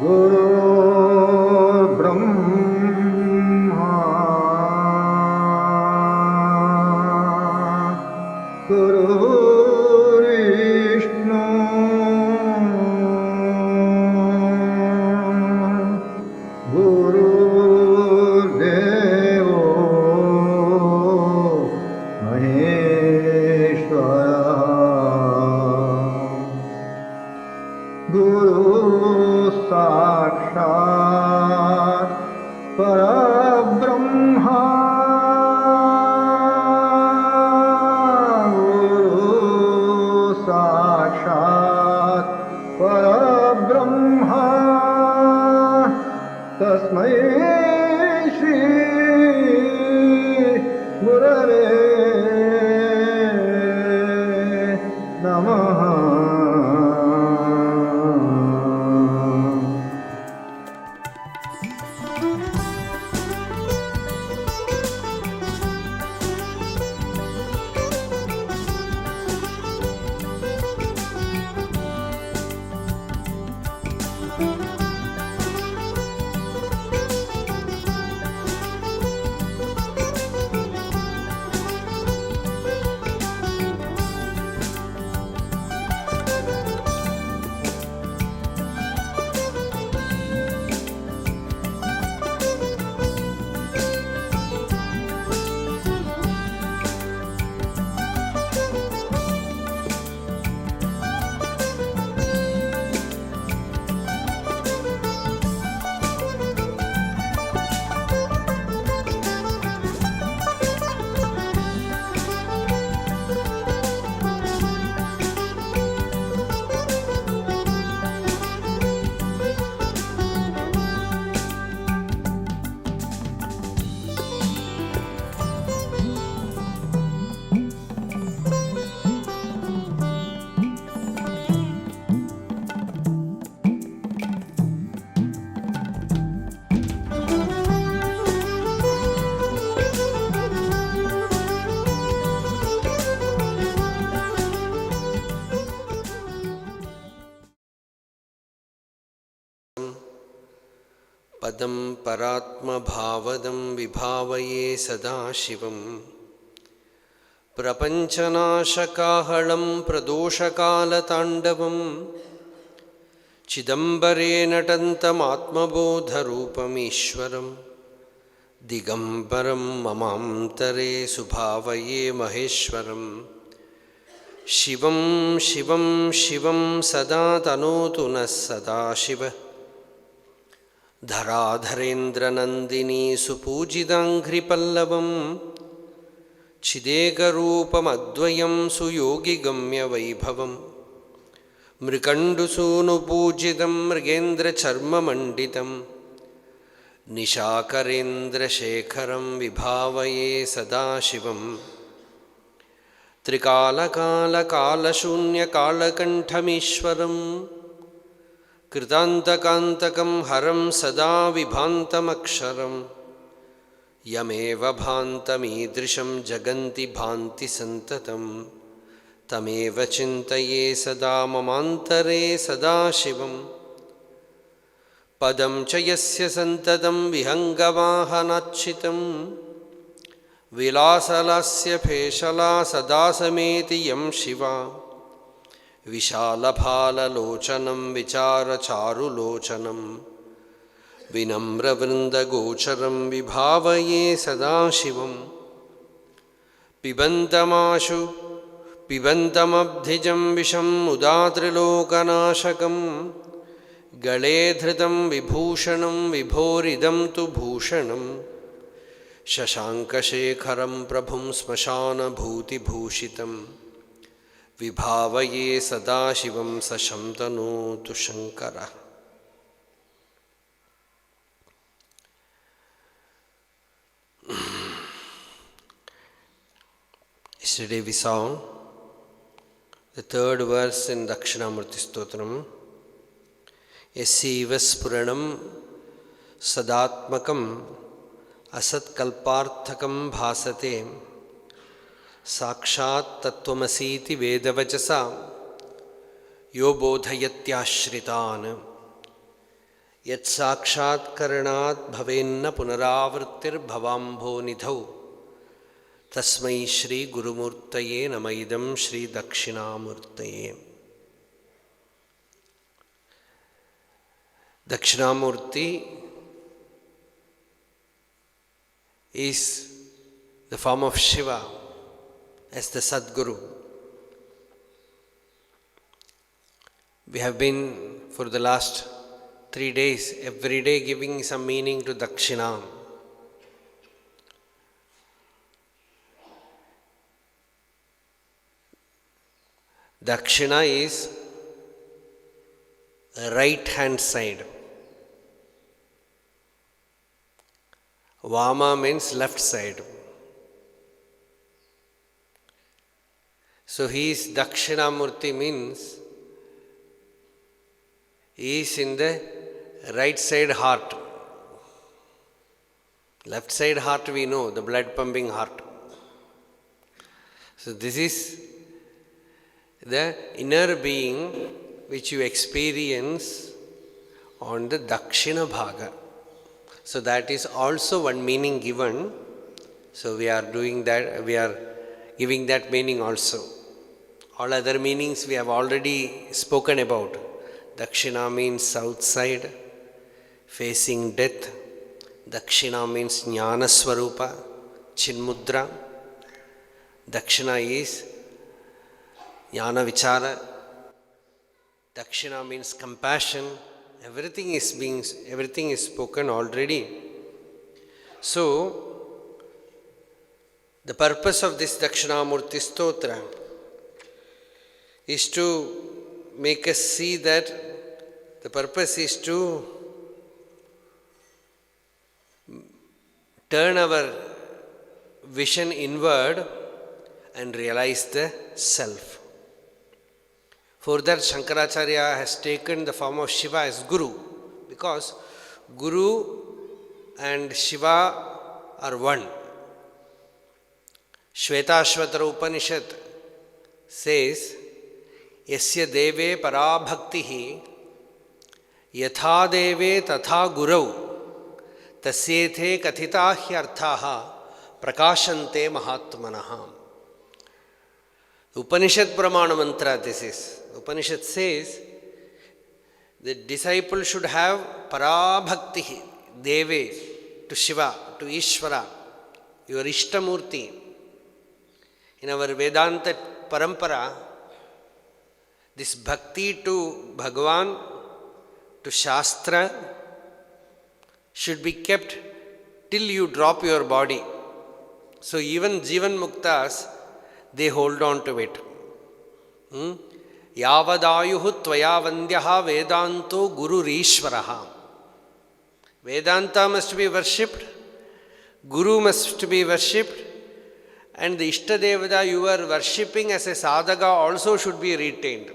गुरुर्ब्रह्मा गुरुर्विष्णु गुरुर्देवो महेश्वरः गुरु साक्षात् परब्रह्मा परब्रह्मा तस्मै श्री गुरवे नमः। पदं परात्मभावदं विभावये सदाशिवं प्रपञ्चनाशकाहलं प्रदोषकालताण्डवं चिदम्बरे नटन्तमात्मबोधरूपमीश्वरं दिगम्बरं ममान्तरे सुभावये महेश्वरं शिवं शिवं शिवं सदा तनोतु नः सदाशिवः धराधरेन्द्रनन्दिनी सुपूजिताङ्घ्रिपल्लवं चिदेकरूपमद्वयं सुयोगिगम्यवैभवं मृकण्डुसूनुपूजितं मृगेन्द्रचर्ममण्डितं निशाकरेन्द्रशेखरं विभावये सदाशिवं त्रिकालकालकालशून्यकालकण्ठमीश्वरं कृतान्तकान्तकं हरं सदा विभान्तमक्षरं यमेव भान्तमीदृशं जगन्ति भान्ति सन्ततं तमेव चिन्तये सदा ममान्तरे सदाशिवं पदं च यस्य सन्ततं विहङ्गवाहनाच्युतं विलासलास्य फेशला सदा समेति यं शिवा विशालफाललोचनं विचारचारुलोचनं विनम्रवृन्दगोचरं विभावये सदाशिवं पिबन्तमब्धिजं विषं मुदात्रिलोकनाशकं गले धृतं विभूषणं विभोरिदं तु भूषणं शशाङ्कशेखरं प्रभुं श्मशानभूतिभूषितं विभावये सदाशिवं सशं तनोतु शङ्करः। Yesterday we saw the third verse in Dakshinamurti Stotram. Yasiva spuranam sadatmakam asatkalparthakam bhasate sakshat tattvamasiti vedavachasa yo bodhayatyashritan. Yat sakshat karanat bhavenna punaravrittir bhavambho nidhau tasmai Shri Gurumurtaye namaidam Shri Dakshinamurtaye. Dakshinamurti is the form of Shiva as the Sadguru. We have been for the last 3 days, every day giving some meaning to Dakshina. Dakshina is right hand side. Vama means left side. So he is Dakshinamurti means he is in the right side heart. Left side heart we know, the blood pumping heart. So this is the inner being which you experience on the Dakshina Bhaga. So that is also one meaning given. So we are doing that, we are giving that meaning also. All other meanings we have already spoken about. Dakshina means south side, facing death. Dakshina means Jnana Swarupa, Chinmudra. Dakshina is Jnana Vichara. Dakshina means compassion. Everything is spoken already. So, the purpose of this Dakshinamurti Stotra is to make us see that the purpose is to turn our vision inward and realize the self. For that, Shankaracharya has taken the form of Shiva as Guru, because Guru and Shiva are one. Shvetashvatara Upanishad says, Yasya deve parabhaktihi yatha deve tatha gurau tasyethe kathita hyarthaha prakashante mahatmanaha. Upanishad Pramana Mantra this is. Upanishad says the disciple should have parabhakti, deve, to Shiva, to Ishvara, your Ishtamurti. In our Vedanta Parampara, this bhakti to Bhagavan, to Shastra, should be kept till you drop your body. So even Jivan Muktas, they hold on to it. Yavadayuhu tvaya vandyaha vedanto gururishvaraha. Vedanta must be worshipped, Guru must be worshipped, and the Ishtadevada you are worshipping as a sadhaka also should be retained.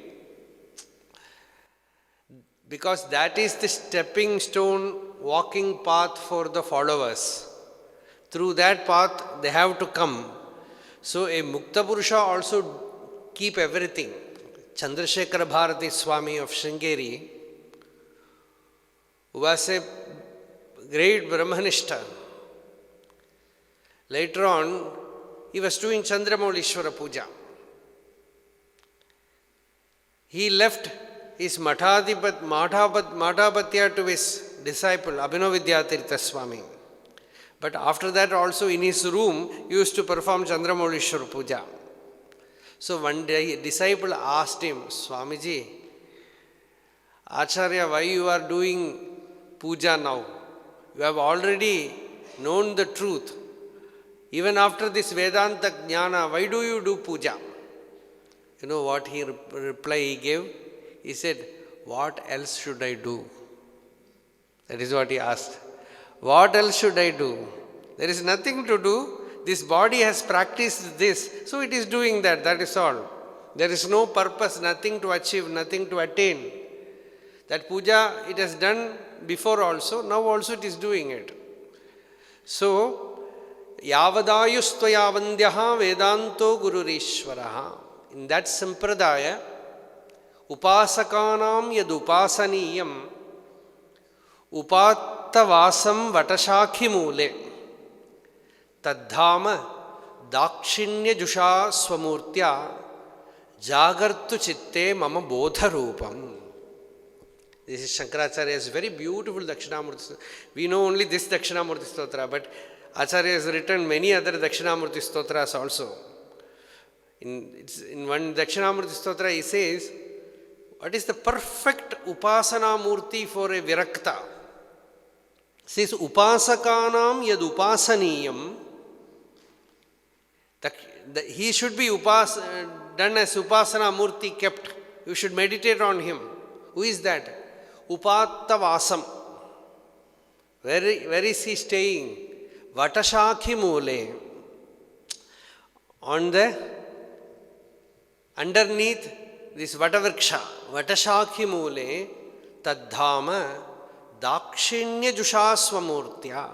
Because that is the stepping stone, walking path for the followers. Through that path they have to come. So a Mukta Purusha also keep everything. Chandrasekhara Bharati Swami of Sringeri, who was a great Brahmanishta. Later on, he was doing Chandramaulishwara Puja. He left his Madhabatya to his disciple, Abhinavidyasrama Swami. But after that also in his room, he used to perform Chandramaulishwara Puja. So one day a disciple asked him, Swamiji, Acharya, why you are doing puja now? You have already known the truth. Even after this Vedanta Jnana, why do you do puja? You know what reply he gave? He said, what else should I do? That is what he asked. What else should I do? There is nothing to do. This body has practiced this, so it is doing that, that is all. There is no purpose, nothing to achieve, nothing to attain. That puja it has done before also, now also it is doing it. So, Yavadayustvaya vandyaha vedanto gururishvaraha. In that sampradaya, upasakanam yad upasaniyam upattavasam vatashakhi mule taddhama dakshinya jusha swamurtya jagartu chitte mama bodha roopam. This is Shankaracharya's very beautiful Dakshinamurti. We know only this Dakshinamurti stotra, but Acharya has written many other Dakshinamurti stotras also. In one Dakshinamurti stotra he says, what is the perfect upasana murti for a virakta? He says, upasakanam yad upasaniyam. He should be done as upasana murti kept. You should meditate on him. Who is that? Upattavasam. Where is he staying? Vatashakhi mule. On the underneath this Vatavriksha. Vatashakhi mule taddhama dakshinya jushasvamurtya.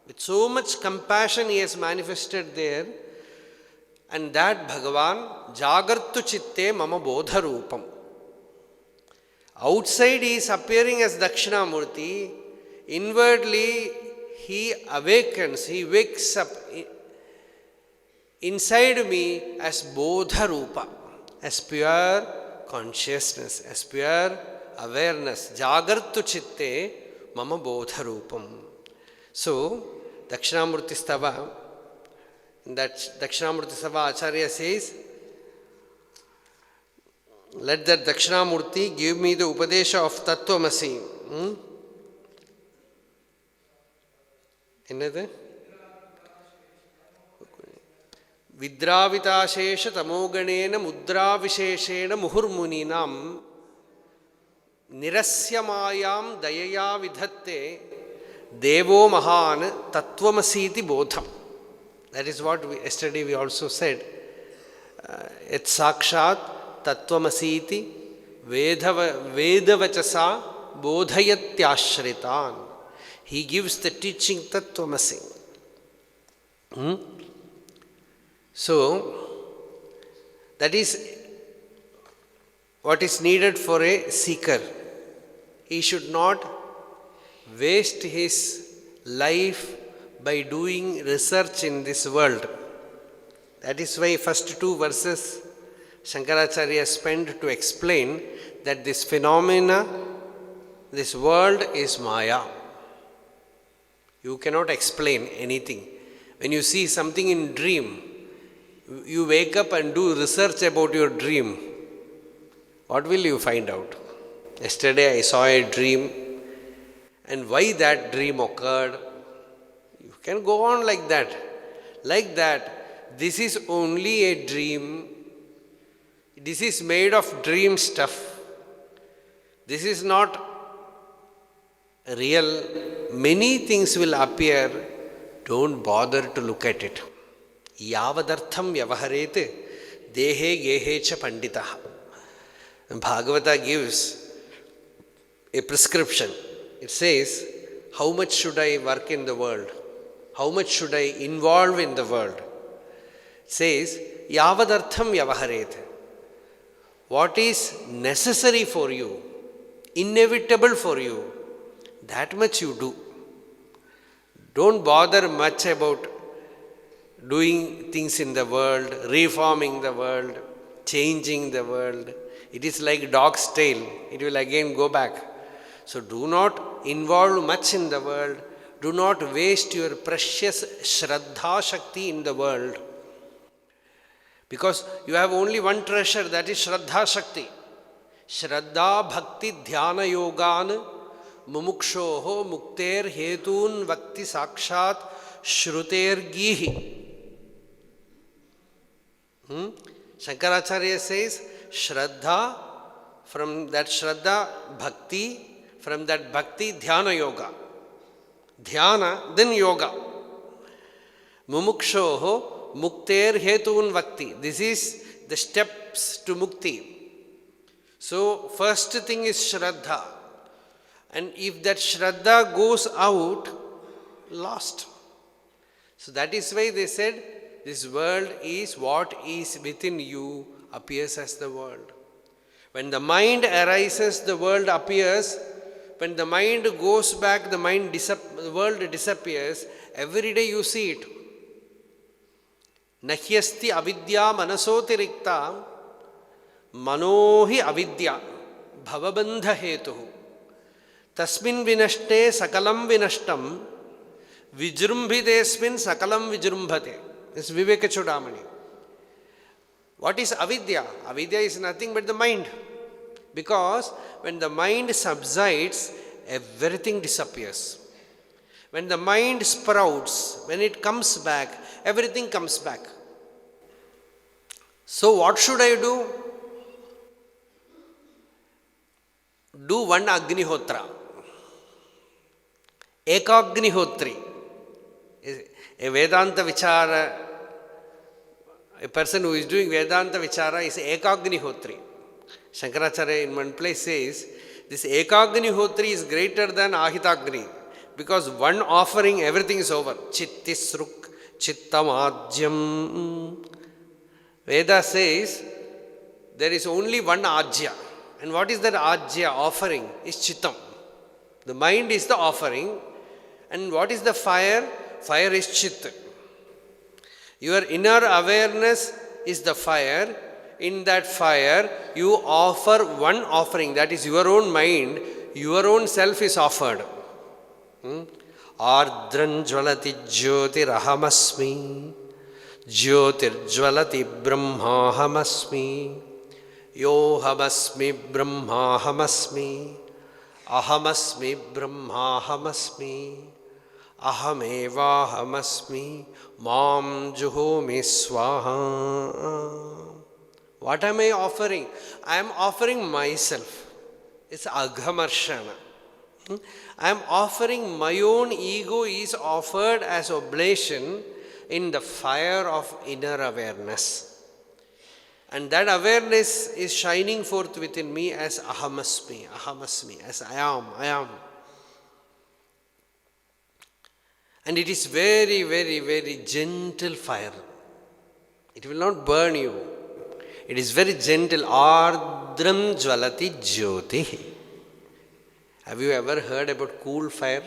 With so much compassion he has manifested there. And that Bhagavan jagartu chitte mama bodha roopam. Outside he is appearing as Dakshinamurti. Inwardly he awakens, he wakes up inside me as bodha roopa, as pure consciousness, as pure awareness. Jagartu chitte mama bodha roopam. So, Dakshinamurti Stava, that Dakshinamurti Stava Acharya says, let that Dakshinamurti give me the Upadesha of Tattvamasi. Another? Vidravitashesha tamoganena mudravisheshena muhurmuninam nirasyamayam dayaya vidhatte devo mahan tattvamasiti bodham. That is what yesterday we also said. Et sakshat tattvamasiti vedavachasa bodhayatyashritan. He gives the teaching tattvamasi. So, that is what is needed for a seeker. He should not waste his life by doing research in this world. That is why first two verses Shankaracharya spent to explain that this phenomena, this world is Maya. You cannot explain anything. When you see something in dream, you wake up and do research about your dream. What will you find out? Yesterday I saw a dream, and why that dream occurred. You can go on like that. Like that, this is only a dream. This is made of dream stuff. This is not real. Many things will appear. Don't bother to look at it. Yavadartham vyavaharete dehe gehe cha panditaha. Bhagavata gives a prescription. It says, how much should I work in the world? How much should I involve in the world? It says, Yavadartham vyavaharete. What is necessary for you, inevitable for you, that much you do. Don't bother much about doing things in the world, reforming the world, changing the world. It is like dog's tail. It will again go back. So do not involve much in the world. Do not waste your precious Shraddha Shakti in the world. Because you have only one treasure, that is Shraddha Shakti. Shraddha Bhakti Dhyana Yogan Mumukshoho Mukter Hetun Vakti Sakshat Shruter Gihi. Shankaracharya says, Shraddha, from that Shraddha, Bhakti, from that Bhakti, Dhyana Yoga. Dhyana, then Yoga. Mumukshoho, Mukter Hetun Vakti. This is the steps to Mukti. So, first thing is Shraddha. And if that Shraddha goes out, lost. So that is why they said, this world is what is within you appears as the world. When the mind arises, the world appears. when the mind goes back, the world disappears. Every day you see it. Nahyasti avidya manasotirikta manohi avidya bhavabandha hetuhu tasmin vinashte sakalam vinashtam vijrumbhidesmin sakalam vijrumbhate. This is Viveka Chudamani. What is avidya? Avidya is nothing but the mind. Because when the mind subsides, everything disappears. When the mind sprouts, when it comes back, everything comes back. So what should I do? Do one Agnihotra. Ekagnihotri. A Vedanta Vichara, a person who is doing Vedanta Vichara is Ekagnihotri. Shankaracharya in one place says, this Ekagnihotri is greater than Ahitagni. Because one offering, everything is over. Chittisruk, Chittamadhyam. Veda says, there is only one Ajya. And what is that Ajya offering? Is Chittam. The mind is the offering. And what is the fire? Fire is Chit. Your inner awareness is the fire. In that fire, you offer one offering. That is your own mind. Your own self is offered. Ardran jvalati jyotirhamasmi jyotirjvalati brahmahamasmi yohamasmi brahmahamasmi ahamasmi brahmahamasmi ahamevahamasmi mam juhomi swaha. What am I offering? I am offering myself. It's aghamarshana. I am offering my own ego is offered as oblation in the fire of inner awareness. And that awareness is shining forth within me as ahamasmi, ahamasmi, as I am. And it is very, very, very gentle fire. It will not burn you. It is very gentle. Ardram jvalati jyoti. Have you ever heard about cool fire?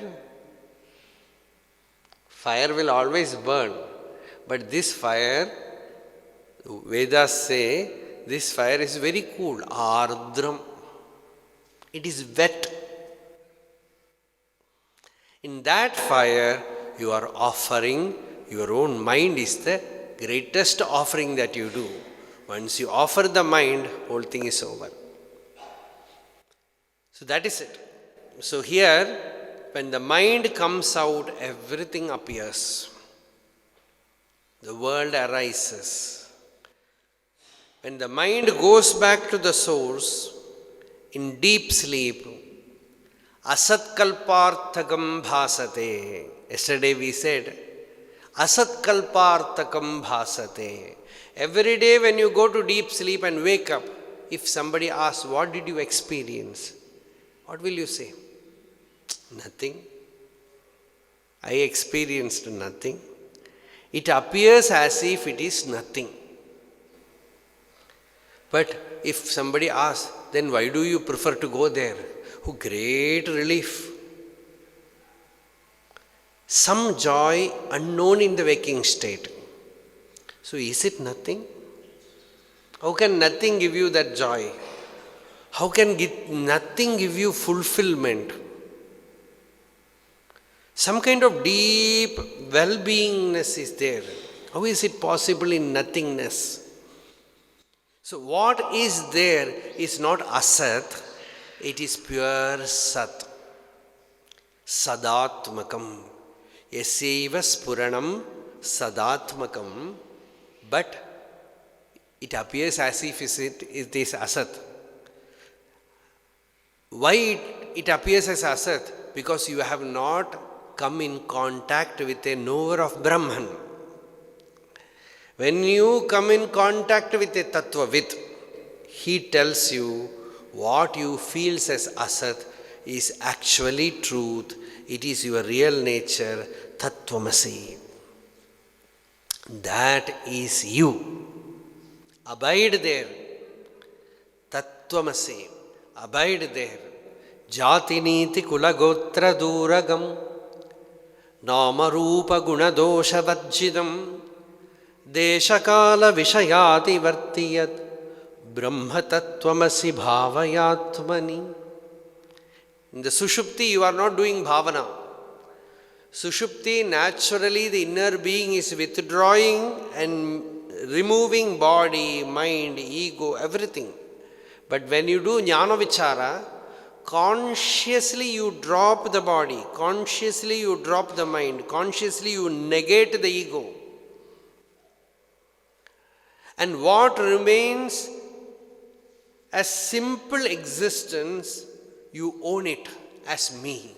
Fire will always burn. But this fire, Vedas say, this fire is very cool. Ardram. It is wet. In that fire, you are offering, your own mind is the greatest offering that you do. Once you offer the mind, whole thing is over. So that is it. So here, when the mind comes out, everything appears. The world arises. When the mind goes back to the source, in deep sleep, asatkalparthakam bhasate. Yesterday we said, asatkalparthakam bhasate. Every day when you go to deep sleep and wake up, if somebody asks, what did you experience? What will you say? Nothing. I experienced nothing. It appears as if it is nothing. But if somebody asks, then why do you prefer to go there? Oh, great relief. Some joy unknown in the waking state. So is it nothing? How can nothing give you that joy? How can nothing give you fulfillment? Some kind of deep well-beingness is there. How is it possible in nothingness? So what is there is not asat, it is pure sat. Sadatmakam. Yaseva spuranam sadatmakam. But it appears as if it is asat. Why it appears as asat? Because you have not come in contact with a knower of Brahman. When you come in contact with a Tattvavit, he tells you what you feel as asat is actually truth. It is your real nature, Tattvamasi. That is you. Abide there. Tattvamasi. Abide there. Jatiniti kulagotra duragam Namarupa gunadosha vajjidam Deshakala vishayati vartiyat Brahma tattvamasi bhavayatmani. In the Sushupti, you are not doing bhavana. Sushupti, naturally the inner being is withdrawing and removing body, mind, ego, everything. But when you do jnana vichara, consciously you drop the body, consciously you drop the mind, consciously you negate the ego. And what remains as simple existence, you own it as me.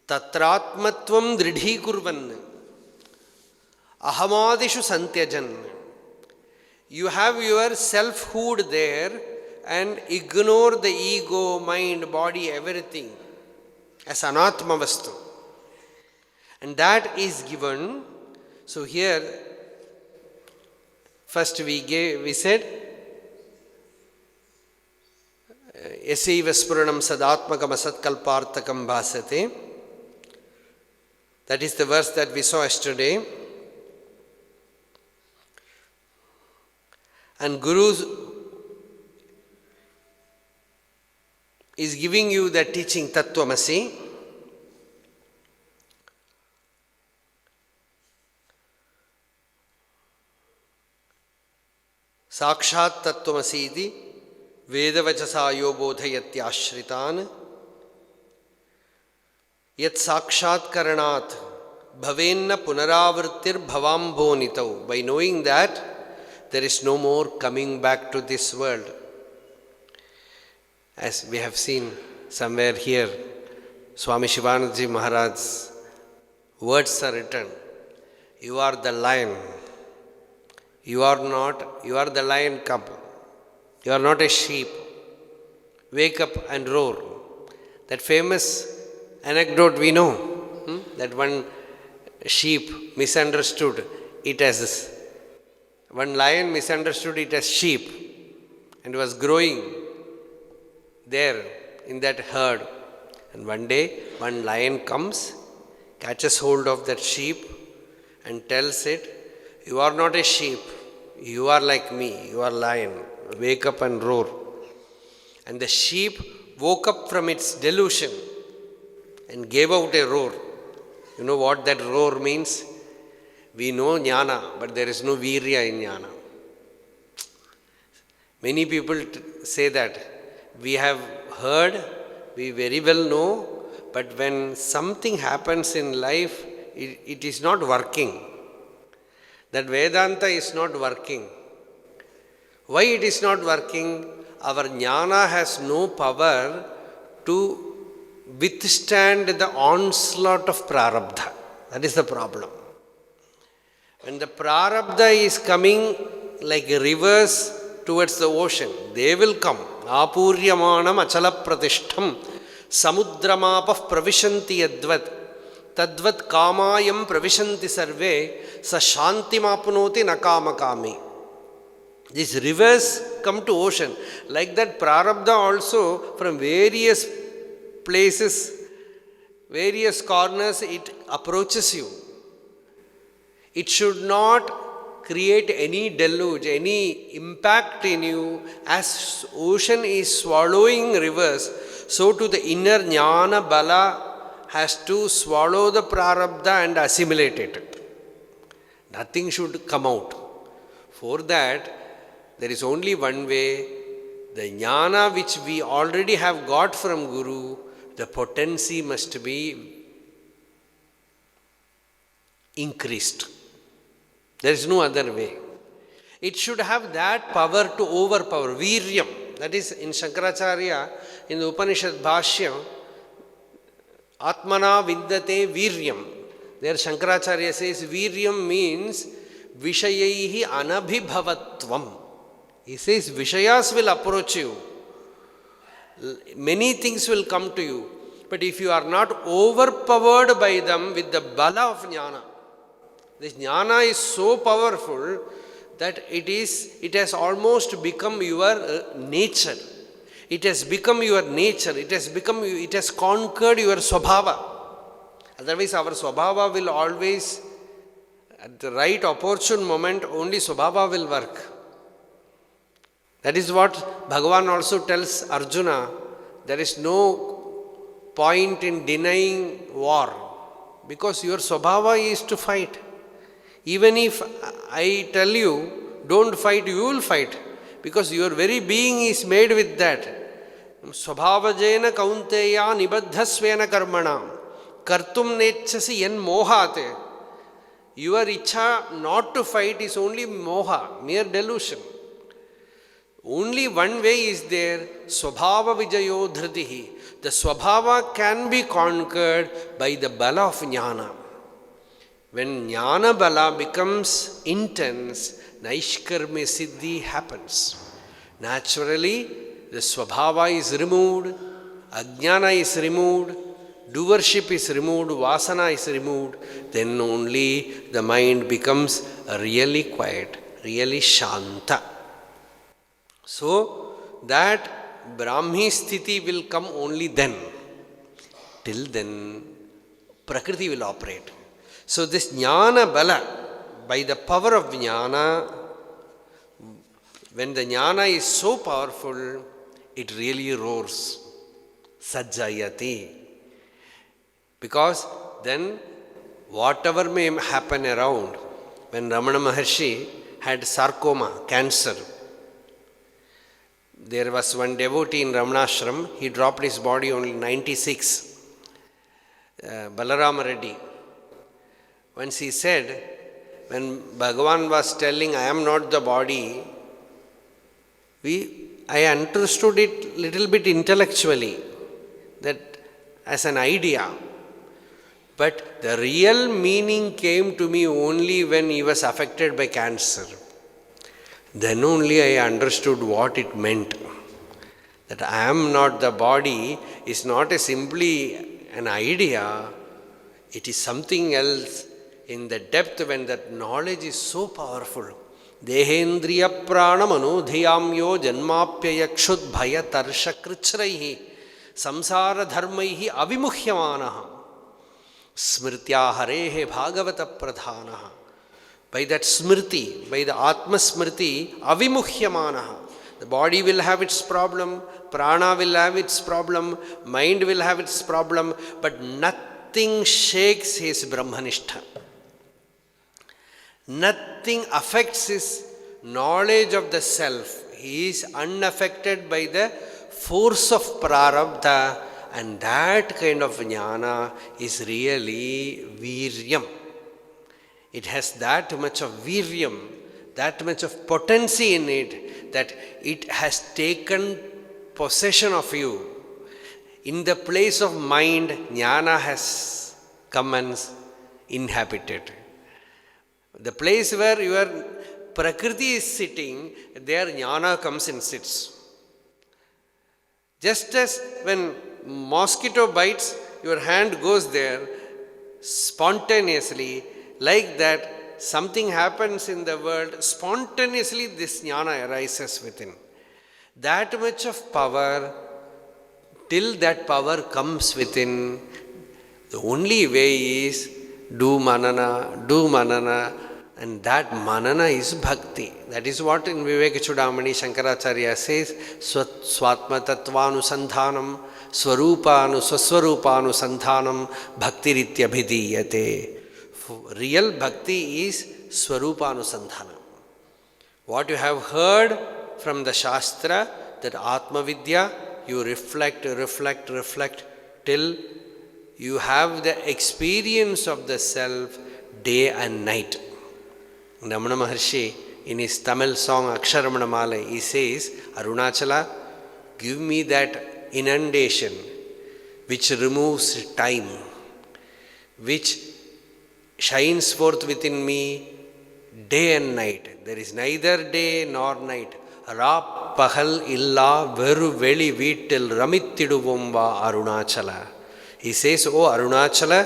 Tatratmatvam dridhikurvan ahamadishu santyajan. You have your selfhood there and ignore the ego, mind, body, everything as anatma vastu. And that is given. So here, first we said, Yasaiva spuranam sadatmakam asatkalpartakam bhasate. That is the verse that we saw yesterday. And Guru is giving you that teaching Tattvamasi. Sakshat Tattvamasi iti Vedavachasayo bodhayatyashritan Yat sakshat karanat bhavenna punaravrittir bhavambonitau. By knowing that, there is no more coming back to this world. As we have seen somewhere here, Swami Shivananda Maharaj's words are written. You are the lion. You are the lion cub. You are not a sheep. Wake up and roar. That famous anecdote we know, that one sheep misunderstood it as, one lion misunderstood it as sheep and was growing there in that herd. And one day, one lion comes, catches hold of that sheep and tells it, you are not a sheep, you are like me, you are lion, wake up and roar. And the sheep woke up from its delusion and gave out a roar. You know what that roar means? We know jnana, but there is no virya in jnana. Many people say that. We have heard, we very well know, but when something happens in life, it is not working. That Vedanta is not working. Why it is not working? Our jnana has no power to withstand the onslaught of prarabdha. That is the problem. When the prarabdha is coming like rivers towards the ocean, they will come. Apuryamanam achala pratishtham samudramapah pravishanti yadvat tadvat kamayam pravishanti sarve sa shantimapnoti nakamakami. These rivers come to ocean. Like that prarabdha also from various places, various corners, it approaches you. It should not create any deluge, any impact in you. As ocean is swallowing rivers, so to the inner jnana bala has to swallow the prarabdha and assimilate it. Nothing should come out. For that, there is only one way. The jnana which we already have got from Guru, the potency must be increased. There is no other way. It should have that power to overpower, viryam. That is in Shankaracharya, in the Upanishad Bhashya, Atmana vidyate viryam. There Shankaracharya says viryam means vishayaihi anabhibhavatvam. He says Vishayas will approach you. Many things will come to you. But if you are not overpowered by them with the bala of jnana, this jnana is so powerful that it has almost become your nature. It has become your nature. It has conquered your swabhava. Otherwise, our swabhava will always, at the right opportune moment, only swabhava will work. That is what Bhagavan also tells Arjuna. There is no point in denying war, because your swabhava is to fight. Even if I tell you, don't fight, you will fight, because your very being is made with that. Swabhavajena kaunteya nibaddhasvena karmana kartum nechasi yen mohate. Your ichha not to fight is only moha, mere delusion. Only one way is there, swabhava vijayo dhritihi. The swabhava can be conquered by the bala of jnana. When jnana bala becomes intense, naishkarmya siddhi happens. Naturally, the swabhava is removed, ajnana is removed, doership is removed, vasana is removed, then only the mind becomes really quiet, really shanta. So, that Brahmi sthiti will come only then. Till then, Prakriti will operate. So, this jnana bala, by the power of jnana, when the jnana is so powerful, it really roars. Sajjayati. Because then, whatever may happen around, when Ramana Maharshi had sarcoma, cancer, there was one devotee in Ramanacharanatirtha, he dropped his body only 96, Balarama Reddy. Once he said, when Bhagavan was telling, I am not the body, I understood it little bit intellectually, that as an idea. But the real meaning came to me only when he was affected by cancer. Then only I understood what it meant. That I am not the body is not simply an idea, it is something else in the depth when that knowledge is so powerful. Dehendriya prana manodhiyamyo janmapyayakshud bhaya tarsha krichraihi samsara dharmaihi avimuhyamanaha smritya harehe bhagavata pradhanaha. By that smriti, by the Atma smriti, avimuhyamanaha. The body will have its problem, prana will have its problem, mind will have its problem, but nothing shakes his Brahmanishtha. Nothing affects his knowledge of the self. He is unaffected by the force of prarabdha, and that kind of jnana is really viryam. It has that much of viryam, that much of potency in it, that it has taken possession of you. In the place of mind, jnana has come and inhabited. The place where your prakriti is sitting, there jnana comes and sits. Just as when mosquito bites, your hand goes there spontaneously, like that something happens in the world, spontaneously this jnana arises within. That much of power, till that power comes within, the only way is do manana, and that manana is bhakti. That is what in Vivekachudamani Shankaracharya says, Swatma Tatvanusandhanam Swaswarupanusandhanam Bhaktirithyabhidiyate. Real bhakti is Swarupanusandhanam. What you have heard from the Shastra, that Atma Vidya, you reflect till you have the experience of the self day and night. Ramana Maharshi, in his Tamil song Aksharamana Mala, he says, Arunachala, give me that inundation which removes time, which shines forth within me day and night. There is neither day nor night. Ra pahal illa veru veli veetil ramittiduvom va Arunachala. He says, O Arunachala,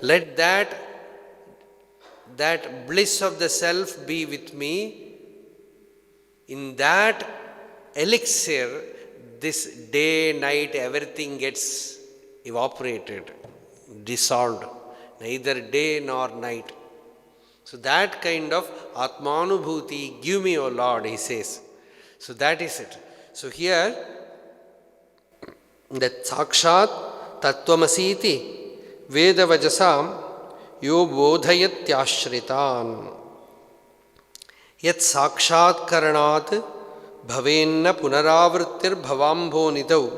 let that bliss of the self be with me. In that elixir, this day, night, everything gets evaporated, dissolved, neither day nor night. So that kind of Atmanubhuti, give me, O Lord, he says. So that is it. So here, that Sakshat Tattvamasiti Vedavajasam Yo Bodhayatyashritan Yat Sakshat Karanat Bhavenna Punaravrittir Bhavambo Nidau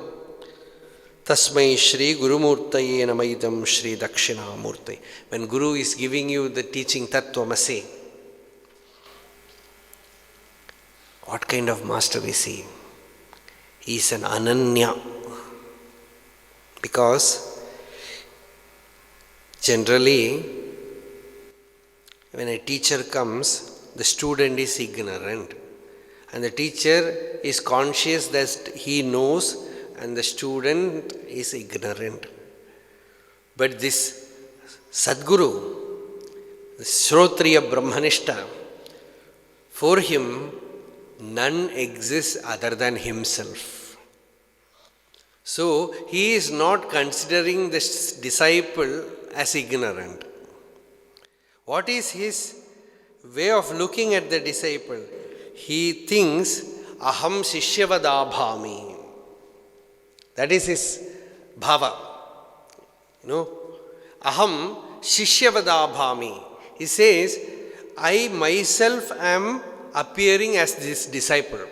Tasmai Shri Gurumurtaye Namaidam Shri Dakshinamurti. When Guru is giving you the teaching Tattvamasi, what kind of master is he? He is an Ananya. Because generally, when a teacher comes, the student is ignorant. And the teacher is conscious that he knows and the student is ignorant. But this Sadguru, the Shrotriya Brahmanishta, for him, none exists other than himself. So, he is not considering the disciple as ignorant. What is his way of looking at the disciple? He thinks, Aham Shishyavadabhami. That is his bhava. Aham Shishyavadabhami. He says, I myself am appearing as this disciple.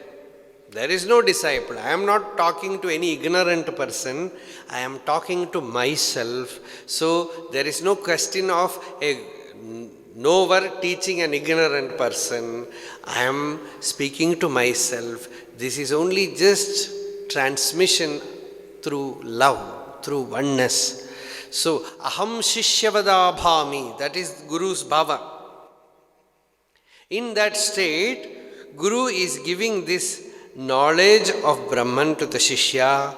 There is no disciple. I am not talking to any ignorant person. I am talking to myself. So there is no question of a knower teaching an ignorant person. I am speaking to myself. This is only just transmission through love, through oneness. So, aham shishyavadabhami, that is Guru's bhava. In that state, Guru is giving this knowledge of Brahman to the Shishya,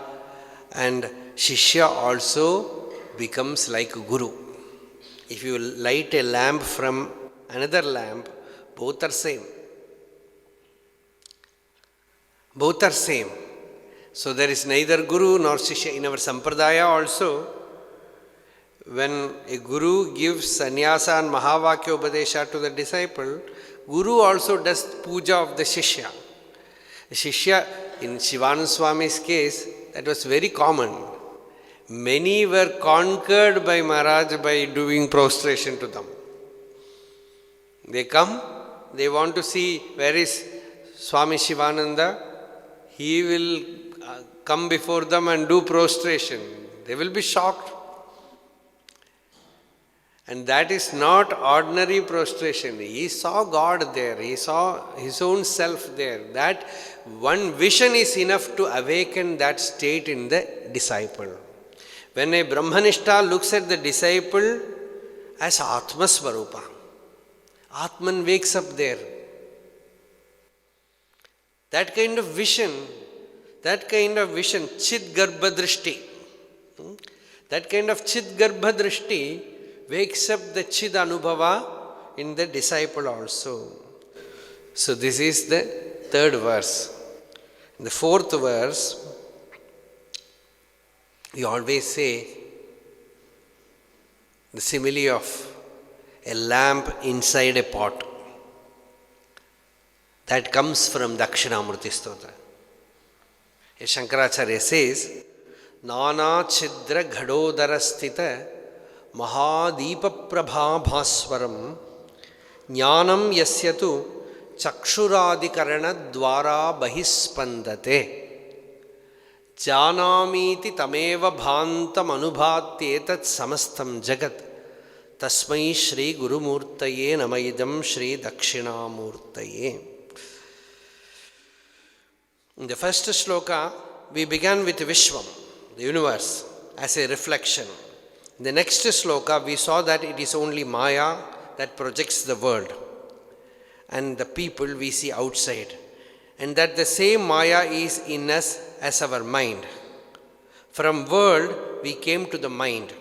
and Shishya also becomes like Guru. If you light a lamp from another lamp, both are same. Both are same. So there is neither Guru nor Shishya. In our Sampradaya also, when a Guru gives sannyasa and Mahavakya Upadesha to the disciple, Guru also does puja of the Shishya. The Shishya, in Sivanubhavam Swami's case, that was very common. Many were conquered by Maharaj by doing prostration to them. They come, they want to see where is Swami Sivananda. He will come before them and do prostration. They will be shocked. And that is not ordinary prostration. He saw God there. He saw his own self there. That one vision is enough to awaken that state in the disciple. When a Brahmanishta looks at the disciple as Atma Svarupa, Atman wakes up there. That kind of vision, Chit Garbha Drishti, that kind of Chit Garbha Drishti wakes up the Chid Anubhava in the disciple also. So this is the third verse. In the fourth verse, we always say the simile of a lamp inside a pot. That comes from Dakshinamurti Stotra. Shankaracharya says, Nana Chidra Ghadodara Sthita Mahadeepa Prabha Bhaswaram Jnanam Yasyatu Chakshuradikarana Dwara Bahispandate Janamiti Tameva Bhantam Anubhatyetat Samastam Jagat Tasmai Shri Gurumurtaye Namaidam Shri Dakshinamurtaye. In the first shloka, we began with Vishwam, the universe, as a reflection. In the next shloka, we saw that it is only Maya that projects the world and the people we see outside, and that the same Maya is in us as our mind. From world, we came to the mind.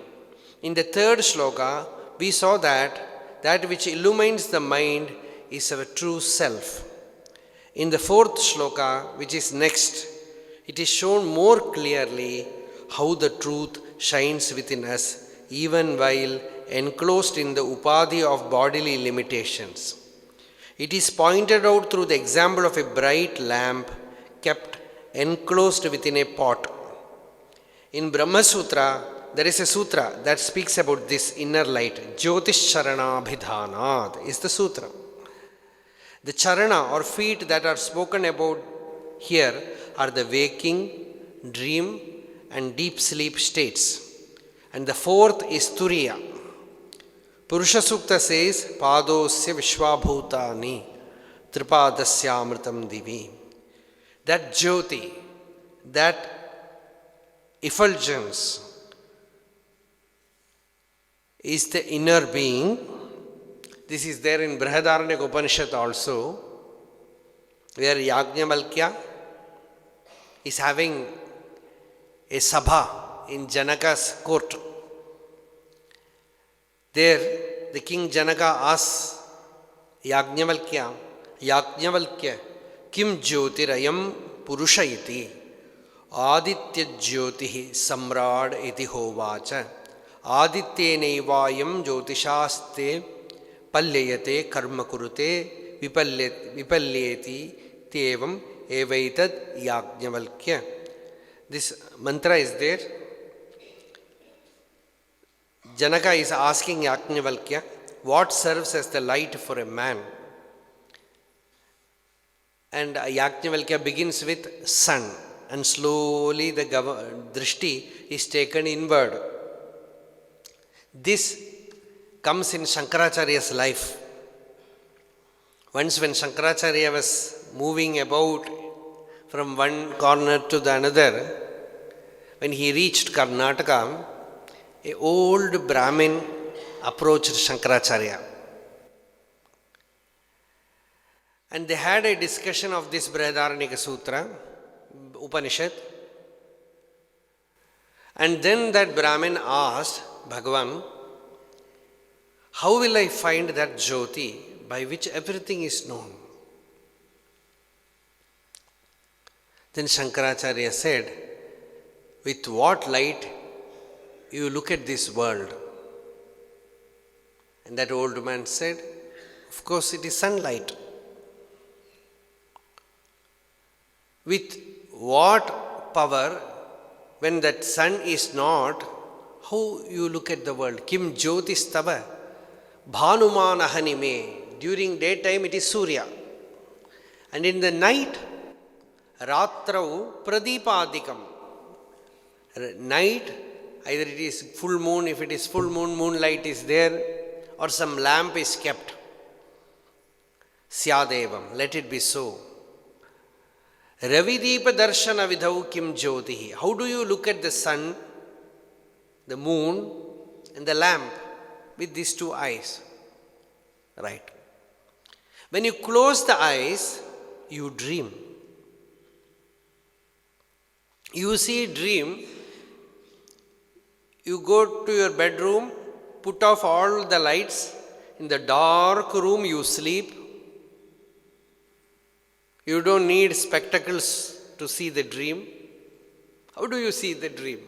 In the third shloka, we saw that which illumines the mind is our true self. In the fourth shloka, which is next, it is shown more clearly how the truth shines within us even while enclosed in the upadhi of bodily limitations. It is pointed out through the example of a bright lamp kept enclosed within a pot. In Brahma Sutra, there is a sutra that speaks about this inner light. Jyotish Charanabhidhanad is the sutra. The charana or feet that are spoken about here are the waking, dream and deep sleep states. And the fourth is Turiya. Purusha Sukta says, Padosya Vishwabhutani Tripadasya Amritam Divi. That Jyoti, that effulgence is the inner being. This is there in Brihadaranyaka Upanishad also, where Yajnavalkya is having a sabha in Janaka's court. There, the king Janaka asks Yajnavalkya, Kim Jyotirayam Purusha iti Aditya Jyotihi Samrad iti hovacha Adityenevayam Jyotishaste Palyayate Karma Kurute Vipalyeti Tevam Evaitad Yajnavalkya. This mantra is there. Janaka is asking Yajnavalkya, what serves as the light for a man? And Yajnavalkya begins with sun, and slowly the drishti is taken inward. This comes in Shankaracharya's life. Once when Shankaracharya was moving about from one corner to the another, when he reached Karnataka, an old Brahmin approached Shankaracharya. And they had a discussion of this Brihadaranyaka Sutra, Upanishad. And then that Brahmin asked Bhagavan, how will I find that Jyoti by which everything is known? Then Shankaracharya said, with what light you look at this world? And that old man said, of course it is sunlight. With what power, when that sun is not, how you look at the world? Kim Jyoti Stava Bhanuman Ahanime. During daytime it is Surya. And in the night, Ratrau Pradipadikam. Night, either it is full moon, if it is full moon, moonlight is there, or some lamp is kept. Syadevam, let it be so. Ravideepa darshana vidhau kim jyotihi. How do you look at the sun, the moon, and the lamp with these two eyes? Right. When you close the eyes, you dream. You see dream, you go to your bedroom, put off all the lights, in the dark room you sleep. You don't need spectacles to see the dream. How do you see the dream?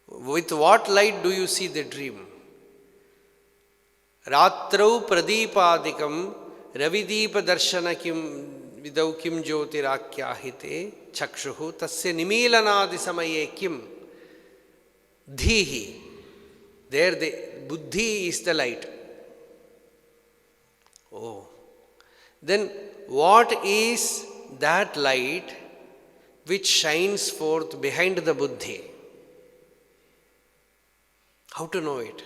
With what light do you see the dream? Ratrau pradipadikam ravideepa darshana kim vidau kim jyotirakhyahite chakshuhu tasya nimilanadi samaye kim dhihi. There the buddhi is the light. Oh. Then what is that light which shines forth behind the buddhi? How to know it?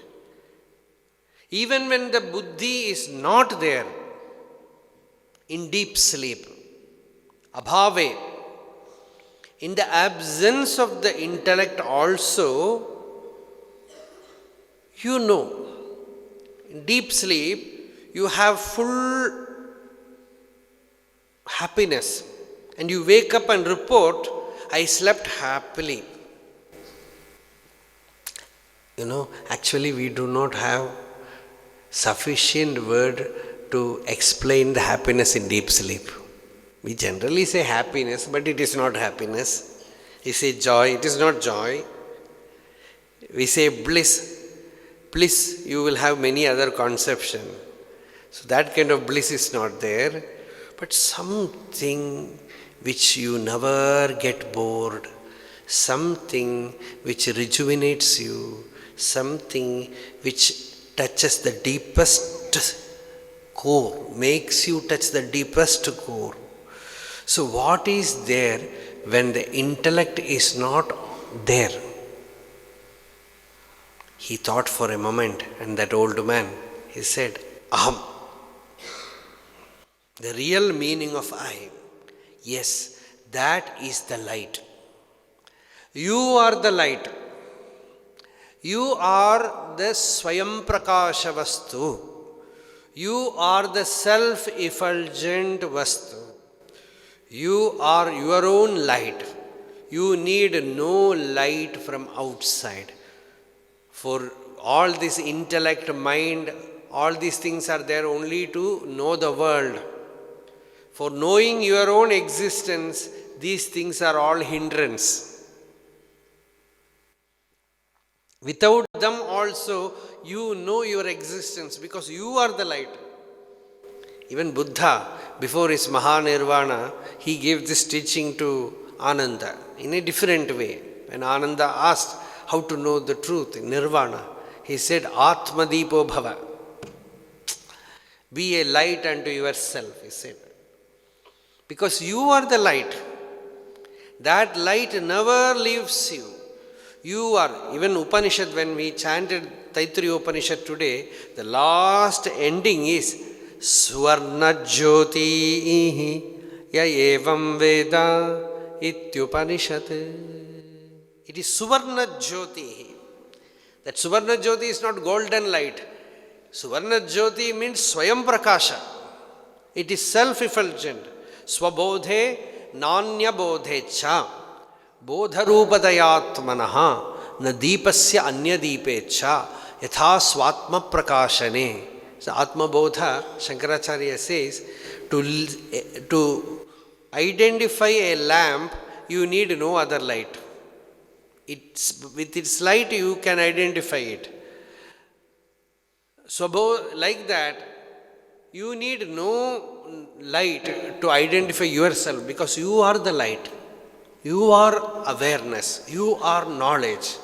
Even when the buddhi is not there, in deep sleep, abhave, in the absence of the intellect also, you know, in deep sleep, you have full happiness, and you wake up and report, I slept happily. Actually we do not have sufficient word to explain the happiness in deep sleep. We generally say happiness, but it is not happiness. We say joy, it is not joy. We say bliss. Bliss, you will have many other conceptions. So that kind of bliss is not there. But something which you never get bored, something which rejuvenates you, something which touches the deepest core, makes you touch the deepest core. So what is there when the intellect is not there? He thought for a moment, and that old man, he said, Aham. The real meaning of I. Yes, that is the light. You are the light. You are the Swayam Prakasha Vastu. You are the self-effulgent Vastu. You are your own light. You need no light from outside. For all this intellect, mind, all these things are there only to know the world. For knowing your own existence, these things are all hindrance. Without them also, you know your existence because you are the light. Even Buddha, before his Mahanirvana, he gave this teaching to Ananda in a different way. When Ananda asked how to know the truth in Nirvana, he said, Atmadipo Bhava. Be a light unto yourself, he said. Because you are the light. That light never leaves you. You are, even Upanishad, when we chanted Taittiriya Upanishad today, the last ending is Swarna Jyoti Ya Evam Veda Ityupanishad. It is Suvarna Jyoti. That Suvarna Jyoti is not golden light. Suvarna Jyoti means Swayam Prakasha. It is self-effulgent. Swabodhe Nanya Bodhe Cha Bodharupadayatmanaha Na Deepasya Anya Deepe Cha Yatha Swatma Prakashane. So Atma Bodha, Shankaracharya says, to identify a lamp, you need no other light. With its light you can identify it. So like that, you need no light to identify yourself because you are the light. You are awareness. You are knowledge.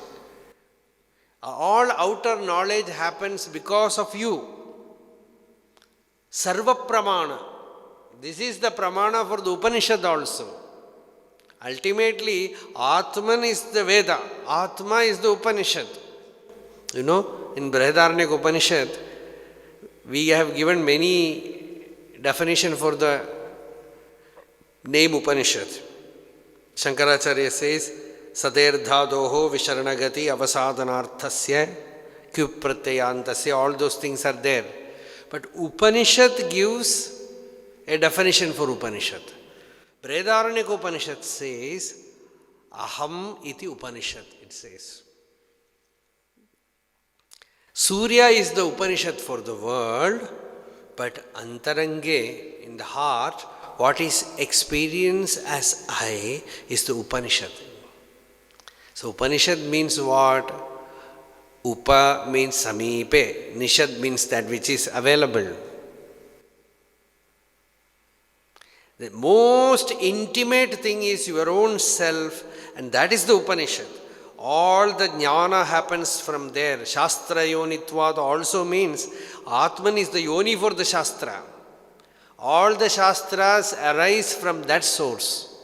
All outer knowledge happens because of you. Sarva Pramana. This is the Pramana for the Upanishad also. Ultimately, Atman is the Veda. Atma is the Upanishad. You know, in Brihadaranyaka Upanishad, we have given many definitions for the name Upanishad. Shankaracharya says, Saderdhadoho Visharanagati Avasadanarthasya Kyuprattyayantasya. All those things are there. But Upanishad gives a definition for Upanishad. Brihadaranyaka Upanishad says, Aham iti Upanishad, it says. Surya is the Upanishad for the world, but Antarange, in the heart, what is experienced as I is the Upanishad. So Upanishad means what? Upa means Samipe, Nishad means that which is available. The most intimate thing is your own self, and that is the Upanishad. All the jnana happens from there. Shastra yonitvad also means Atman is the yoni for the Shastra. All the Shastras arise from that source.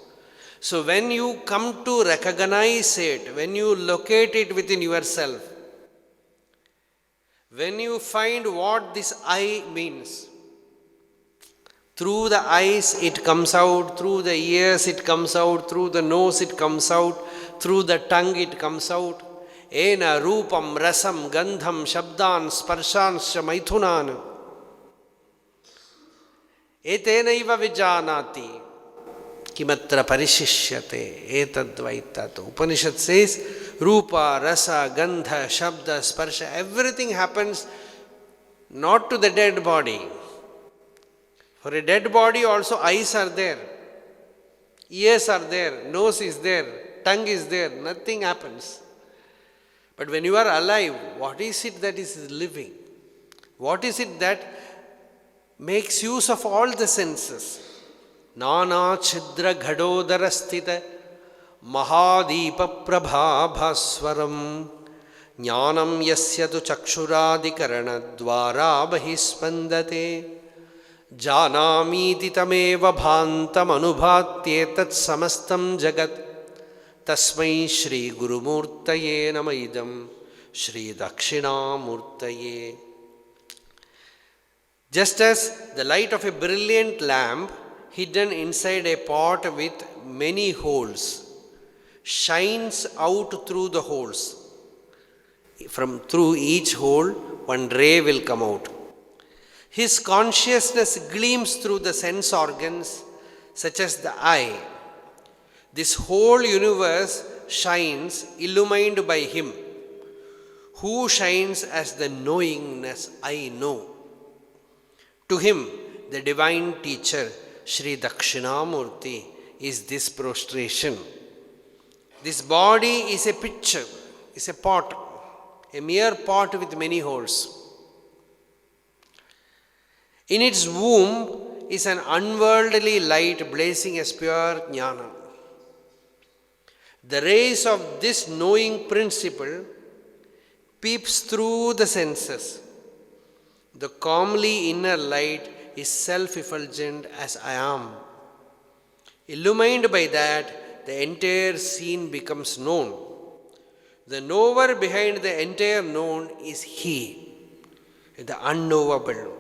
So when you come to recognize it, when you locate it within yourself, when you find what this I means, through the eyes it comes out, through the ears it comes out, through the nose it comes out, through the tongue it comes out. Ena rupam rasam gandham shabdan sparshanscha maithunan. Etenaiva vijanati kimatra parishishyate etadvaitat. Upanishad says, rupa, rasa, gandha, shabda, sparsha, everything happens not to the dead body. For a dead body also eyes are there. Ears are there, nose is there, tongue is there, nothing happens. But when you are alive, what is it that is living? What is it that makes use of all the senses? Nana chidra ghadodara sthita Mahadeepa Prabhabhaswaram Jnanam yasya tu chakshuradhikarana dvara bahispandate Janamiti tameva bhantam anubhatyetat samastam jagat Tasmai Shri Gurumurtaye Namaidam Shri Dakshinamurtaye. Just as the light of a brilliant lamp hidden inside a pot with many holes shines out through the holes. Through each hole, one ray will come out. His consciousness gleams through the sense organs, such as the eye. This whole universe shines, illumined by him, who shines as the knowingness I know. To him, the divine teacher, Sri Dakshinamurti, is this prostration. This body is a picture, is a pot, a mere pot with many holes. In its womb is an unworldly light blazing as pure jnana. The rays of this knowing principle peeps through the senses. The calmly inner light is self-effulgent as I am. Illumined by that, the entire scene becomes known. The knower behind the entire known is He, the unknowable.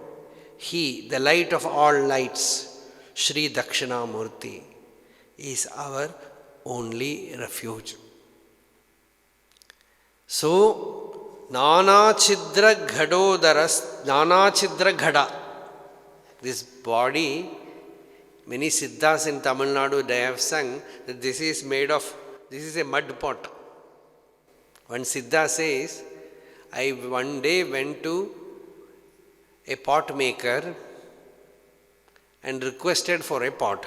He, the light of all lights, Sri Dakshinamurti, is our only refuge. So, Nana Chidra Ghadodaras, Nana Chidra Ghada. This body, many Siddhas in Tamil Nadu, they have sung that this is a mud pot. One Siddha says, I one day went to a pot maker and requested for a pot.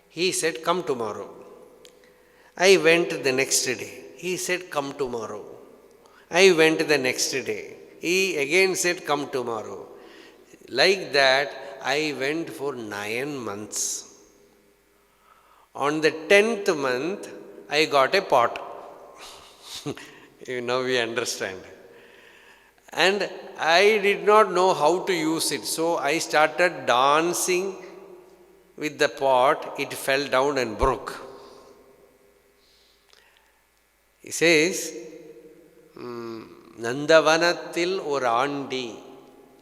He said, come tomorrow. I went the next day. He said, come tomorrow. I went the next day. He again said, come tomorrow. Like that, I went for 9 months. On the 10th month, I got a pot. Now we understand. And I did not know how to use it. So I started dancing with the pot. It fell down and broke. He says, Nandavanathil or Andi,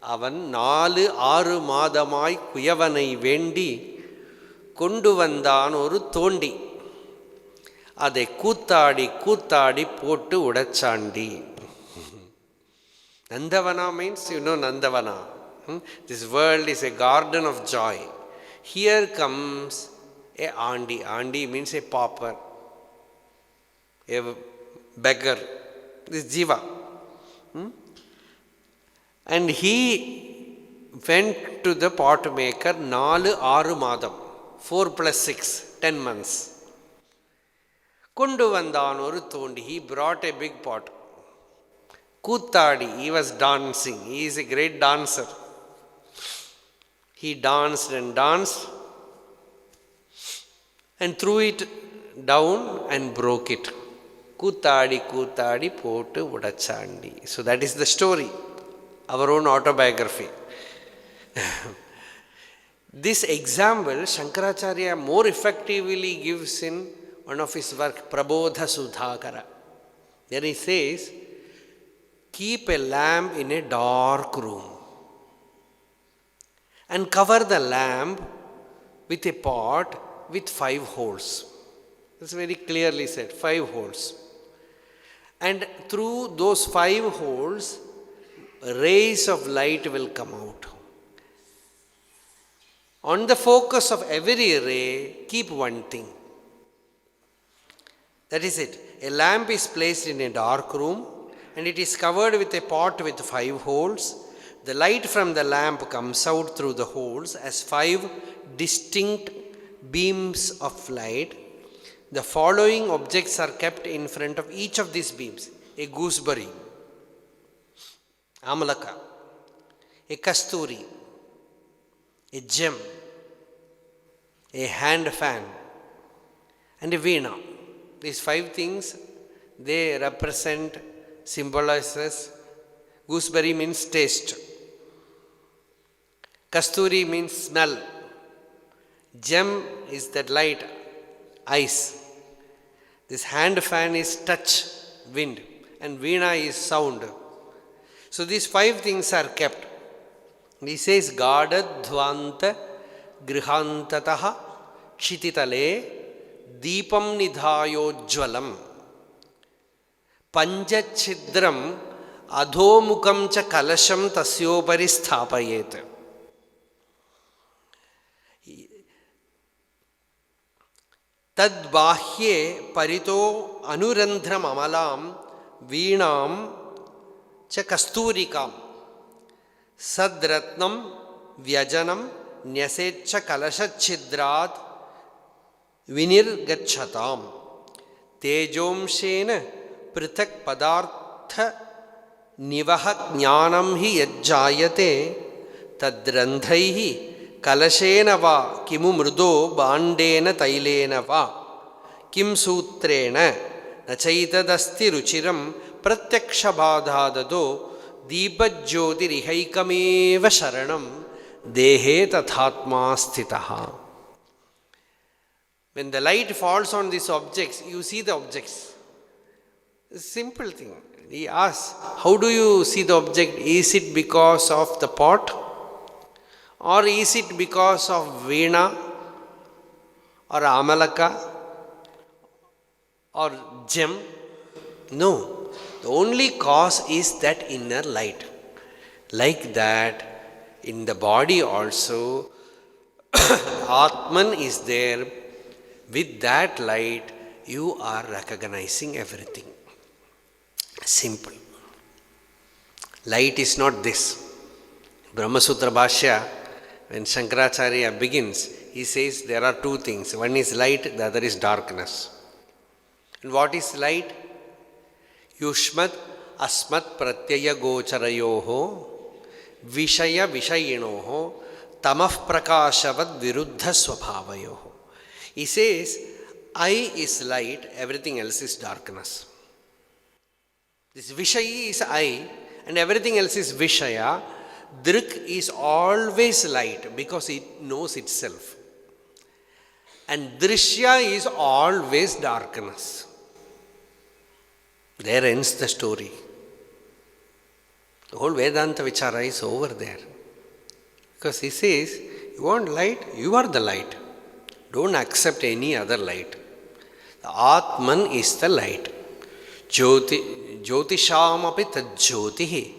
Avan 4-6 மாதமாய் குயவனை வேண்டி கொண்டு வந்தான் ஒரு தோண்டி அதை கூத்தாடி கூத்தாடி போட்டு உடைச்சாண்டி. Nandavana means, you know Nandavana. This world is a garden of joy. Here comes a Andi. Andi means a pauper, a beggar, this Jiva. And he went to the pot maker 4-6 மாதம், 4 plus 6, 10 months. கொண்டு வந்தான் ஒரு தோண்டி. He brought a big pot. Kuttadi, he was dancing. He is a great dancer. He danced and danced and threw it down and broke it. Kuttadi, kuttadi, potu udachandi. So that is the story, our own autobiography. This example Shankaracharya more effectively gives in one of his work, Prabodha Sudhakara. There he says, keep a lamp in a dark room and cover the lamp with a pot with 5 holes. That's very clearly said, 5 holes. And through those 5 holes, rays of light will come out. On the focus of every ray, keep one thing. That is it. A lamp is placed in a dark room and it is covered with a pot with 5 holes. The light from the lamp comes out through the holes as 5 distinct beams of light. The following objects are kept in front of each of these beams: a gooseberry, amalaka, a kasturi, a gem, a hand fan, and a veena. These 5 things, they represent, symbolizes. Gooseberry means taste. Kasturi means smell. Gem is that light, ice. This hand fan is touch, wind, and veena is sound. So these 5 things are kept. He says, Gadadhvanta grihantataha kshititale deepam nidhayojvalam panjachidram adhomukam cha kalasham tasyopari sthapayet. Tad bahye parito anurandhram amalam veenam cha kasturikam sadratnam vyajanam nyasecha kalashachidrat vinirgachatam tejomshena prithak padartha nivaha jnanam hi yajjayate tadrandhaihi kalashena va kimu mrudo bandena tailena va kim sutrena nachaitadasti ruchiram pratyaksha badhadado deepajyotirihaikameva sharanam dehe tathatma sthitaha. When the light falls on these objects, you see the objects. It's a simple thing. He asks, how do you see the object? Is it because of the pot? Or is it because of veena? Or amalaka? Or gem? No. The only cause is that inner light. Like that, in the body also, Atman is there. With that light, you are recognizing everything. Simple. Light is not this. Brahma Sutra Bhashya, when Shankaracharya begins, he says there are 2 things. One is light, the other is darkness. And what is light? Yushmat asmat pratyaya gocharayoho vishaya vishayinoho tamah prakashavad viruddha swabhavayoho. He says, I is light, everything else is darkness. This Vishayi is I and everything else is Vishaya. Drik is always light because it knows itself. And Drishya is always darkness. There ends the story. The whole Vedanta Vichara is over there. Because he says, you want light? You are the light. Don't accept any other light. The Atman is the light. Jyotisham api tad jyotihi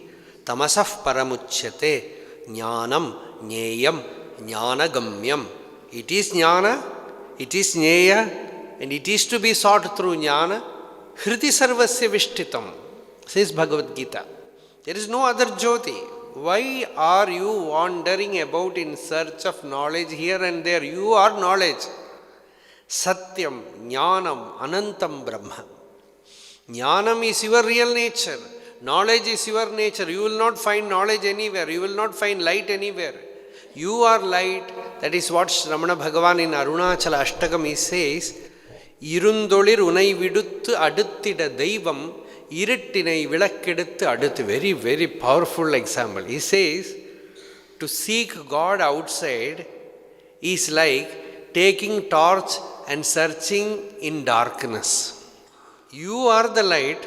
tamasah paramuchyate jnanam jneyam jnanagamyam. It is jnana, it is jneya, and it is to be sought through jnana. Hriti sarvasya vishtitam, says Bhagavad Gita. There is no other jyoti. Why are you wandering about in search of knowledge here and there? You are knowledge. Satyam, Jnanam, Anantam Brahma. Jnanam is your real nature. Knowledge is your nature. You will not find knowledge anywhere. You will not find light anywhere. You are light. That is what Ramana Bhagavan in Arunachala Ashtakam he says. Irundolir unai viduttu aduttida daivam Irittinai vilakkeduthu aduthu. Very, very powerful example. He says, to seek God outside is like taking torch and searching in darkness. You are the light,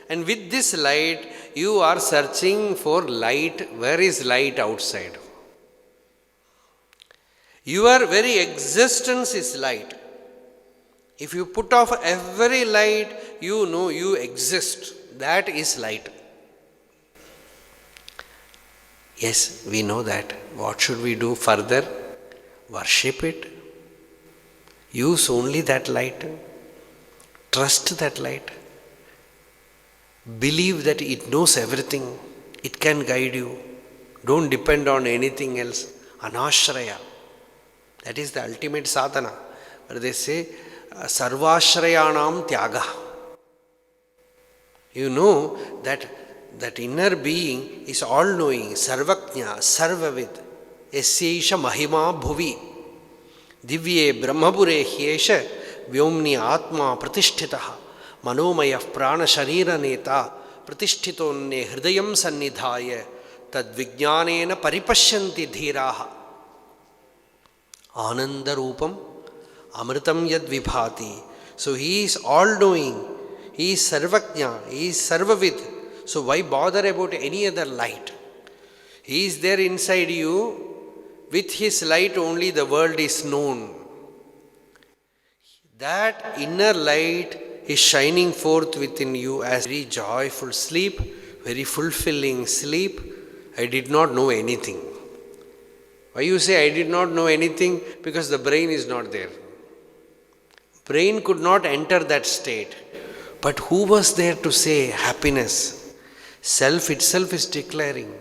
and with this light, you are searching for light. Where is light outside? Your very existence is light. If you put off every light, you know you exist. That is light. Yes, we know that. What should we do further? Worship it. Use only that light. Trust that light. Believe that it knows everything. It can guide you. Don't depend on anything else. Anashraya. That is the ultimate sadhana. But they say, sarvashrayanam tyaga. You know that inner being is all-knowing, sarvajna, sarvavid, esyaisha mahima bhuvi, divye brahmapure hyesha vyomni atma pratishtitaha, manomaya prana sharira neta, pratishthitonne hridayam sannidhaya, tad vijnanena paripashyanti dhiraha. Ananda rupam amritam yad vibhati. So he is all-knowing, he is sarvajna, he is sarvavid. So why bother about any other light? He is there inside you. With his light only the world is known. That inner light is shining forth within you as very joyful sleep, very fulfilling sleep. I did not know anything. Why you say I did not know anything? Because the brain is not there. Brain could not enter that state. But who was there to say happiness? Self itself is declaring.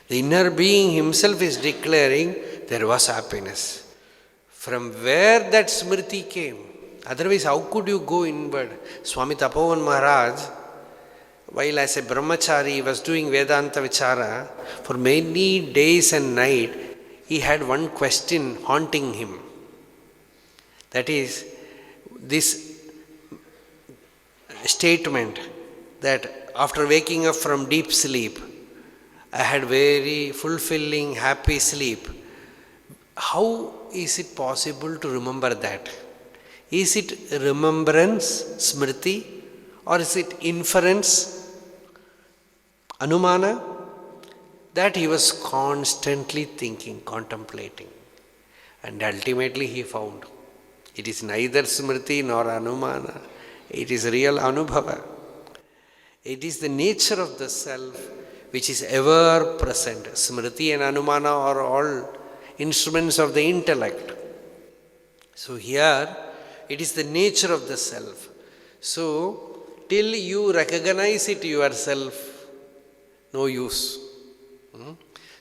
The inner being himself is declaring there was happiness. From where that smriti came? Otherwise, how could you go inward? Swami Tapovan Maharaj, while as a brahmachari was doing Vedanta Vichara, for many days and nights, he had one question haunting him. That is, this statement that after waking up from deep sleep, I had very fulfilling, happy sleep. How is it possible to remember that? Is it remembrance, smriti, or is it inference, anumana? That he was constantly thinking, contemplating. And ultimately he found it is neither smriti nor anumana. It is real anubhava. It is the nature of the self which is ever present. Smriti and anumana are all instruments of the intellect. So here, it is the nature of the self. So, till you recognize it yourself, no use.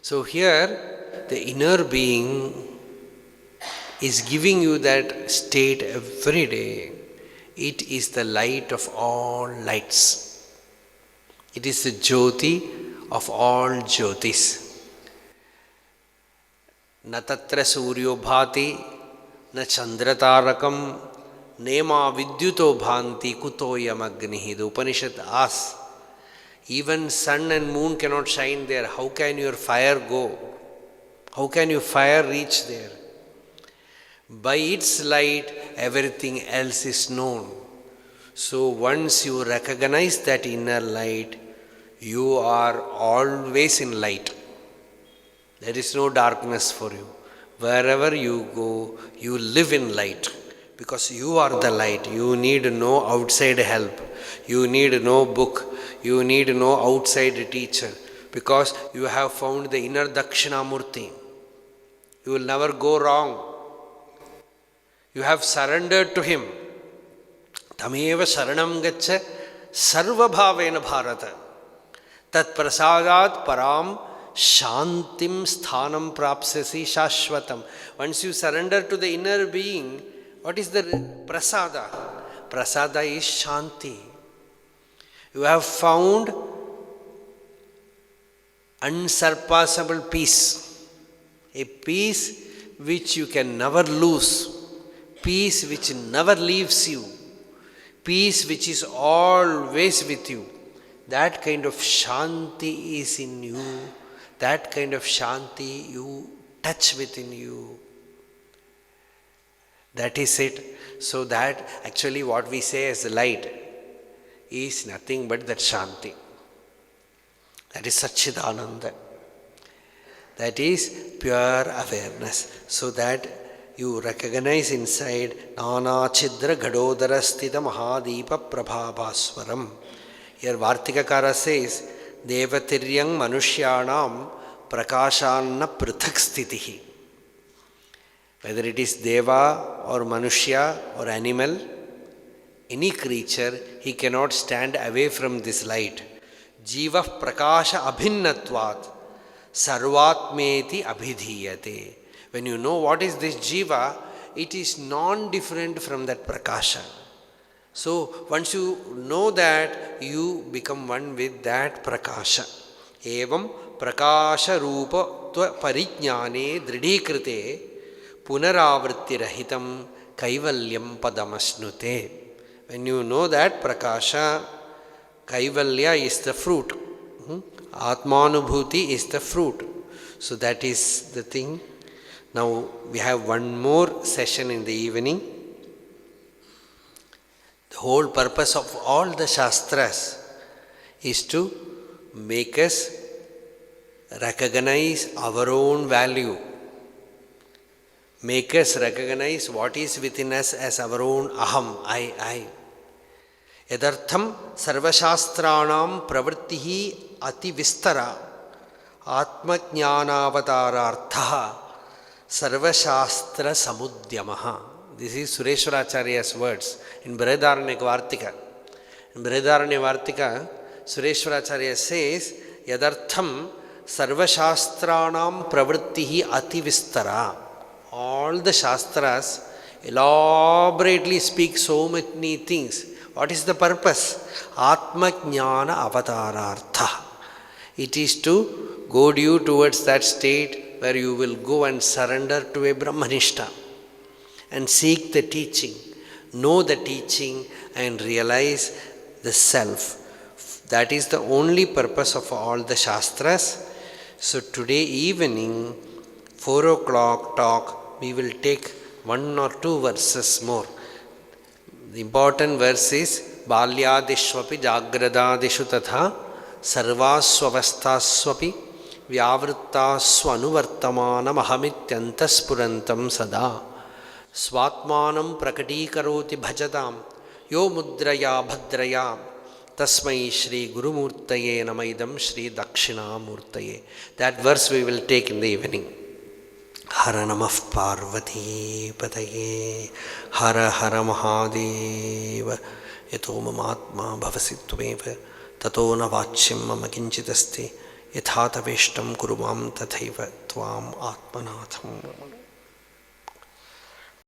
So here, the inner being is giving you that state every day. It is the light of all lights. It is the Jyoti of all Jyotis. Na tatra suryo bhati, na chandratarakam, nema vidyuto bhanti kutoyam agnihi. The Upanishad asks, even sun and moon cannot shine there. How can your fire go? How can your fire reach there? By its light, everything else is known. So once you recognize that inner light, you are always in light. There is no darkness for you. Wherever you go, you live in light. Because you are the light. You need no outside help. You need no book. You need no outside teacher. Because you have found the inner Dakshinamurti. You will never go wrong. You have surrendered to him. Tameva sharanam gaccha sarvabhavena bharata. Tat prasadat param shantim sthanam prapsasi shashvatam. Once you surrender to the inner being, what is the prasada? Prasada is shanti. You have found unsurpassable peace. A peace which you can never lose. Peace which never leaves you. Peace which is always with you. That kind of shanti is in you. That kind of shanti you touch within you. That is it. So that actually what we say as light is nothing but that shanti. That is Satchidananda. That is pure awareness. So that you recognize inside Nana Chidra Gadodara Sthita Mahadeepa Prabhavaswaram. Here Vartikakara says, Devatiryang Manushyanam Prakashanna Prithak Sthitihi. Whether it is Deva or Manushya or animal, any creature, he cannot stand away from this light. Jiva Prakasha Abhinnatvat Sarvatmeti Abhidhiyate. When you know what is this jiva, it is non-different from that prakasha. So once you know that, you become one with that prakasha. Evam prakasha rupa tva parijnane dridhikrite punaravritti rahitam kaivalyam padamasnute. When you know that prakasha, kaivalya is the fruit. Atmanubhuti is the fruit. So that is the thing. Now we have one more session in the evening. The whole purpose of all the Shastras is to make us recognize our own value. Make us recognize what is within us as our own aham, I. Yadartham sarvashastranam pravrittihi ati vistara atmajnanaavatarartha sarvashastra samudyamaha. This is Sureshwaracharya's words in Brihadaranyaka Vartika. In Brihadaranyaka Vartika, Sureshwaracharya says, Yadartham sarvashastranam pravrittihi ati vistara. All the Shastras elaborately speak so many things. What is the purpose? Atmajnana avatarartha. It is to goad you towards that state where you will go and surrender to a Brahmanishta and seek the teaching, know the teaching and realize the self. That is the only purpose of all the Shastras. So today evening, 4 o'clock talk, we will take 1 or 2 verses more. The important verse is Balyadishvapi Jagradadishu Tatha Sarvasvavastasvapi Vyavrittasvanuvartamanam Ahamityantaspurantam Sada Svatmanam Prakatikaroti Bhajatam Yo Mudraya Bhadraya Tasmai Shri Gurumurtaye Namaidam Shri Dakshinamurtaye. That verse we will take in the evening. Hara Namah Parvati Pataye Hara Hara Mahadeva Yato Mamatma Bhavasitveva Tato Navachim Mama Kinchitasti Yathataveshtam Kurumam Tathaiva Tvam Atmanatham.